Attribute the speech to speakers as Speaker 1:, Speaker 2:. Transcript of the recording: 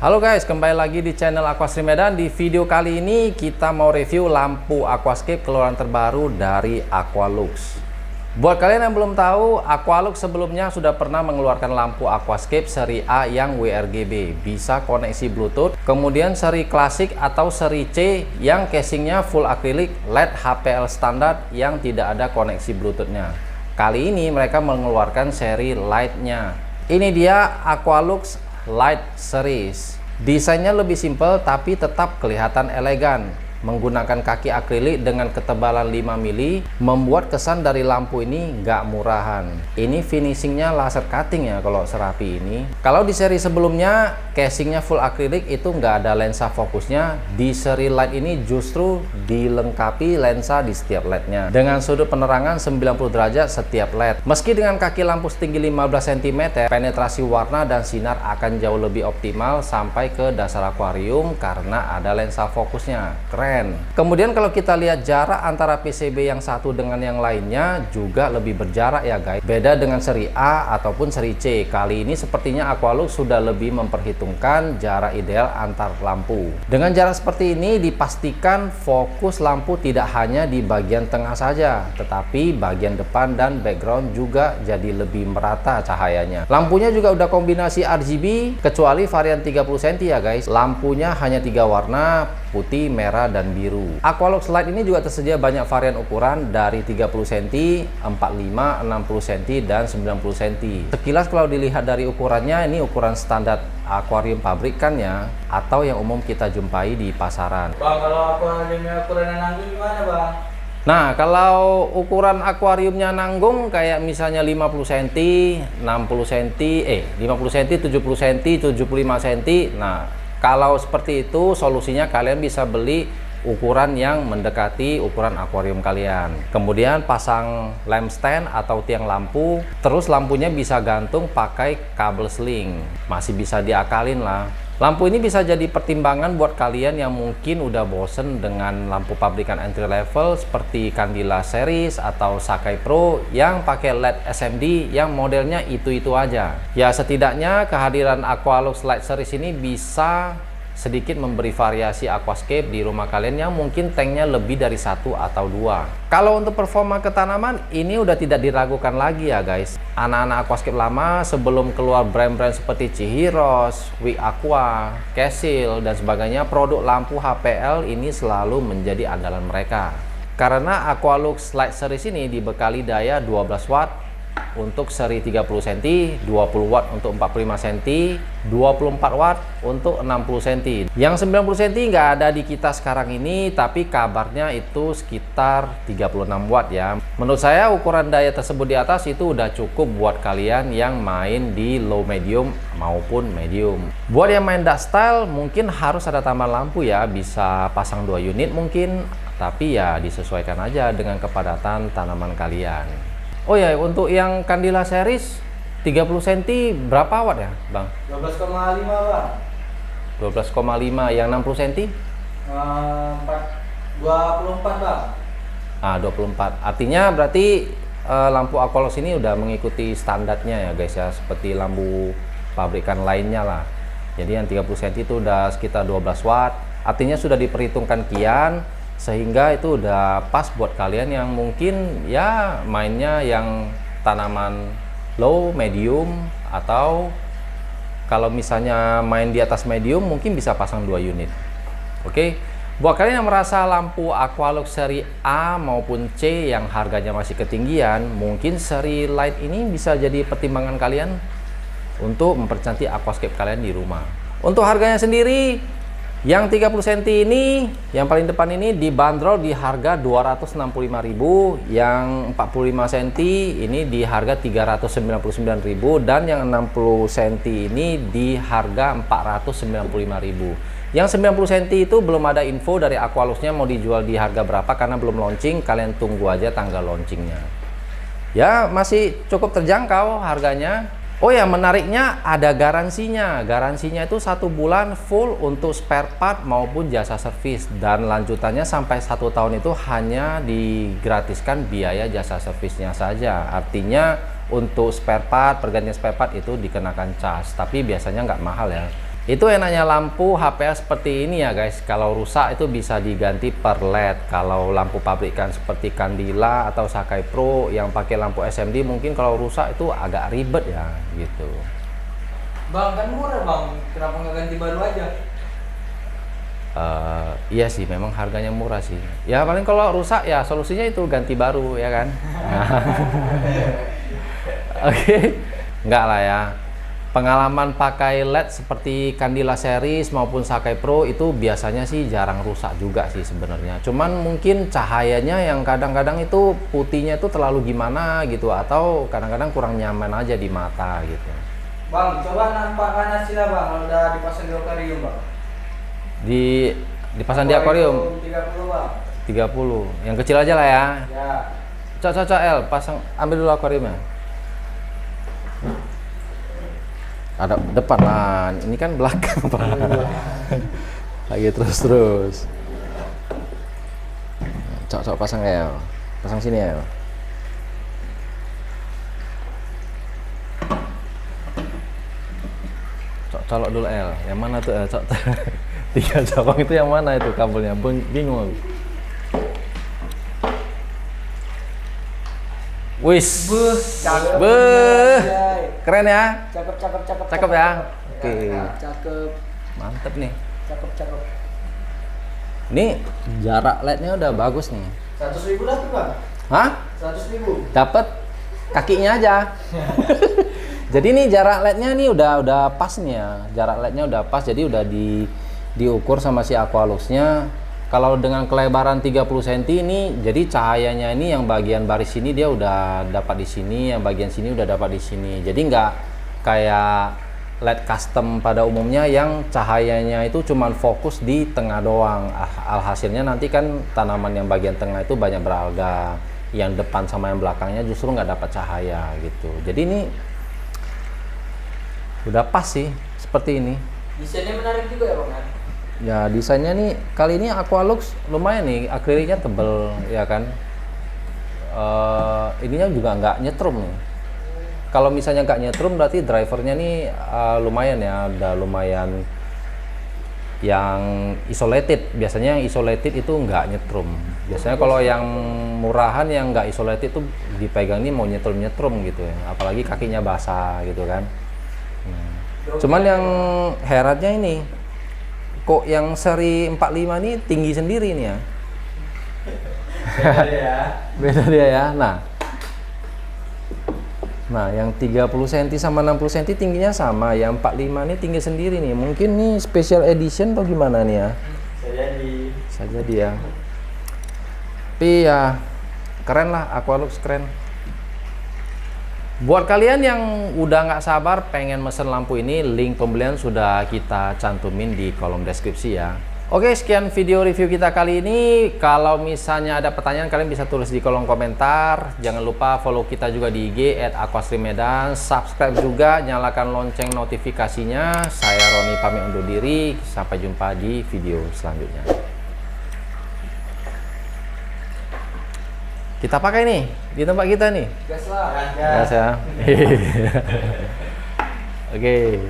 Speaker 1: Halo guys, kembali lagi di channel Aquascape Medan. Di video kali ini kita mau review lampu aquascape keluaran terbaru dari Aqualux. Buat kalian yang belum tahu, Aqualux sebelumnya sudah pernah mengeluarkan lampu aquascape seri A yang WRGB, bisa koneksi Bluetooth. Kemudian seri klasik atau seri C yang casingnya full akrilik LED HPL standar yang tidak ada koneksi Bluetoothnya. Kali ini mereka mengeluarkan seri Lite-nya. Ini dia Aqualux Lite Series. Desainnya lebih simpel tapi tetap kelihatan elegan. Menggunakan kaki akrilik dengan ketebalan 5 mili membuat kesan dari lampu ini nggak murahan. Ini finishingnya laser cutting ya kalau Serapi ini. Kalau di seri sebelumnya casingnya full akrilik itu nggak ada lensa fokusnya. Di seri Lite ini justru dilengkapi lensa di setiap LED-nya dengan sudut penerangan 90 derajat setiap LED. Meski dengan kaki lampu setinggi 15 cm, penetrasi warna dan sinar akan jauh lebih optimal sampai ke dasar akuarium karena ada lensa fokusnya. Keren. Kemudian kalau kita lihat jarak antara PCB yang satu dengan yang lainnya juga lebih berjarak ya guys. Beda dengan seri A ataupun seri C. Kali ini sepertinya Aqualux sudah lebih memperhitungkan jarak ideal antar lampu. Dengan jarak seperti ini dipastikan fokus lampu tidak hanya di bagian tengah saja, tetapi bagian depan dan background juga jadi lebih merata cahayanya. Lampunya juga udah kombinasi RGB kecuali varian 30 cm ya guys. Lampunya hanya 3 warna, putih, merah, dan biru. Aqualux Lite ini juga tersedia banyak varian ukuran dari 30 cm, 45, 60 cm, dan 90 cm. Sekilas kalau dilihat dari ukurannya, ini ukuran standar akuarium pabrikannya atau yang umum kita jumpai di pasaran.
Speaker 2: Bang, kalau akuariumnya ukuran nanggung gimana bang?
Speaker 1: Nah, kalau ukuran akuariumnya nanggung kayak misalnya 50 cm, 60 cm, 50 cm, 70 cm, 75 cm. Nah, kalau seperti itu solusinya kalian bisa beli ukuran yang mendekati ukuran akuarium kalian. Kemudian pasang lamp stand atau tiang lampu, terus lampunya bisa gantung pakai kabel sling. Masih bisa diakalin lah. Lampu ini bisa jadi pertimbangan buat kalian yang mungkin udah bosen dengan lampu pabrikan entry level seperti Candela Series atau Sakai Pro yang pakai LED SMD yang modelnya itu-itu aja. Ya setidaknya kehadiran Aqualux Lite Series ini bisa sedikit memberi variasi aquascape di rumah kalian yang mungkin tanknya lebih dari 1 atau 2. Kalau untuk performa ke tanaman ini udah tidak diragukan lagi ya guys. Anak-anak aquascape lama sebelum keluar brand-brand seperti Chihiros, Wick Aqua, Cassil dan sebagainya, produk lampu HPL ini selalu menjadi andalan mereka. Karena Aqualux Lite Series ini dibekali daya 12 watt untuk seri 30 cm, 20 watt untuk 45 cm, 24 watt untuk 60 cm. Yang 90 cm nggak ada di kita sekarang ini, tapi kabarnya itu sekitar 36 watt ya. Menurut saya ukuran daya tersebut di atas itu udah cukup buat kalian yang main di low medium maupun medium. Buat yang main dark style mungkin harus ada tambahan lampu ya, bisa pasang 2 unit mungkin, tapi ya disesuaikan aja dengan kepadatan tanaman kalian. Oh ya, untuk yang Candela Series 30 cm berapa watt ya, Bang?
Speaker 2: 12,5 bang.
Speaker 1: 12,5. Yang 60 cm?
Speaker 2: 24 bang.
Speaker 1: 24. Artinya berarti lampu Aqualux ini udah mengikuti standarnya ya guys ya, seperti lampu pabrikan lainnya lah. Jadi yang 30 cm itu udah sekitar 12 watt. Artinya sudah diperhitungkan kian, sehingga itu udah pas buat kalian yang mungkin ya mainnya yang tanaman low, medium, atau kalau misalnya main di atas medium mungkin bisa pasang 2 unit. Oke, buat kalian yang merasa lampu Aqualux seri A maupun C yang harganya masih ketinggian, mungkin seri Lite ini bisa jadi pertimbangan kalian untuk mempercantik aquascape kalian di rumah. Untuk harganya sendiri, yang 30 cm ini, yang paling depan ini dibanderol di harga 265.000, yang 45 cm ini di harga 399.000, dan yang 60 cm ini di harga 495.000. Yang 90 cm itu belum ada info dari Aqualuxnya mau dijual di harga berapa karena belum launching, kalian tunggu aja tanggal launchingnya. Ya masih cukup terjangkau harganya. Oh ya, menariknya ada garansinya. Garansinya itu 1 bulan full untuk spare part maupun jasa servis, dan lanjutannya sampai 1 tahun itu hanya digratiskan biaya jasa servisnya saja. Artinya untuk spare part, pergantian spare part itu dikenakan cas, tapi biasanya nggak mahal ya. Itu enaknya lampu HPL seperti ini ya guys. Kalau rusak itu bisa diganti per LED. Kalau lampu pabrikan seperti Candila atau Sakai Pro yang pakai lampu SMD mungkin kalau rusak itu agak ribet ya gitu.
Speaker 2: Bang, kan murah bang, kenapa nggak ganti baru aja?
Speaker 1: Iya sih, memang harganya murah sih. Ya paling kalau rusak ya solusinya itu ganti baru ya kan. Oke, enggak lah ya. Pengalaman pakai LED seperti Candila series maupun Sakai Pro itu biasanya sih jarang rusak juga sih sebenarnya. Cuman mungkin cahayanya yang kadang-kadang itu putihnya itu terlalu gimana gitu, atau kadang-kadang kurang nyaman aja di mata gitu.
Speaker 2: Bang, coba nampak mana sih lah bang, kalau udah dipasang di akuarium bang.
Speaker 1: Dipasang di akuarium
Speaker 2: 30 bang.
Speaker 1: 30. Yang kecil aja lah ya.
Speaker 2: Ya.
Speaker 1: Cok El, pasang, ambil dulu akuariumnya. Ada depan lah, ini kan belakang Pak. Lagi terus. Cok pasang El, pasang sini El. Cok colok dulu El, yang mana tuh El? Cok 3 cabang itu yang mana itu kabelnya? Bingung. Wis,
Speaker 2: Beuh,
Speaker 1: keren ya?
Speaker 2: Cakep
Speaker 1: ya? Oke.
Speaker 2: Cakep.
Speaker 1: Mantep nih.
Speaker 2: Cakep.
Speaker 1: Ini jarak LED-nya udah bagus nih.
Speaker 2: 100.000 dah tuh bang.
Speaker 1: Hah?
Speaker 2: 100.000.
Speaker 1: Dapat kakinya aja. Jadi nih jarak LED-nya nih udah pas nih ya. Jarak LED-nya udah pas, jadi udah diukur sama si Aqualux-nya. Kalau dengan kelebaran 30 cm ini, jadi cahayanya ini yang bagian baris ini dia udah dapat di sini, yang bagian sini udah dapat di sini. Jadi nggak kayak LED custom pada umumnya yang cahayanya itu cuman fokus di tengah doang. Alhasilnya nanti kan tanaman yang bagian tengah itu banyak beralga, yang depan sama yang belakangnya justru nggak dapat cahaya gitu. Jadi ini udah pas sih seperti ini.
Speaker 2: Desainnya menarik juga ya bang.
Speaker 1: Ya desainnya nih kali ini Aqualux lumayan nih, akriliknya tebel ya kan. Ininya juga nggak nyetrum nih. Kalau misalnya nggak nyetrum berarti drivernya nih lumayan ya, udah lumayan yang isolated. Biasanya yang isolated itu nggak nyetrum. Biasanya kalau yang murahan yang nggak isolated itu dipegang nih mau nyetrum gitu ya. Apalagi kakinya basah gitu kan. Cuman yang herannya ini kok yang seri 45 nih tinggi sendiri nih ya. Beda dia ya. Nah yang 30 cm sama 60 cm tingginya sama, yang 45 nih tinggi sendiri nih. Mungkin nih special edition atau gimana nih ya? Bisa jadi ya. Tapi ya keren lah, Aqualux keren. Buat kalian yang udah nggak sabar pengen mesen lampu ini, link pembelian sudah kita cantumin di kolom deskripsi ya. Oke, sekian video review kita kali ini. Kalau misalnya ada pertanyaan, kalian bisa tulis di kolom komentar. Jangan lupa follow kita juga di IG @aquastreammedan. Subscribe juga, nyalakan lonceng notifikasinya. Saya Roni pamit undur diri. Sampai jumpa di video selanjutnya. Kita pakai nih di tempat kita nih.
Speaker 2: Gas lah.
Speaker 1: Gas ya. Oke.